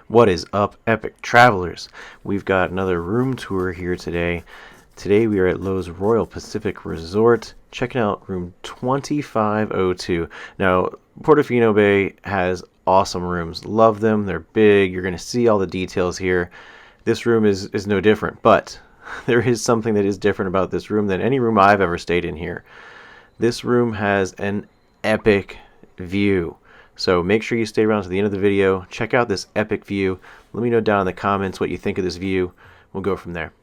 What is up, epic travelers? We've got another room tour here today. Today we are at Loews Royal Pacific Resort, checking out room 2502. Now, Portofino Bay has awesome rooms. Love them. They're big. You're going to see all the details here. This room is no different, but there is something that is different about this room than any room I've ever stayed in here. This room has an epic view. So make sure you stay around to the end of the video. Check out this epic view. Let me know down in the comments what you think of this view. We'll go from there.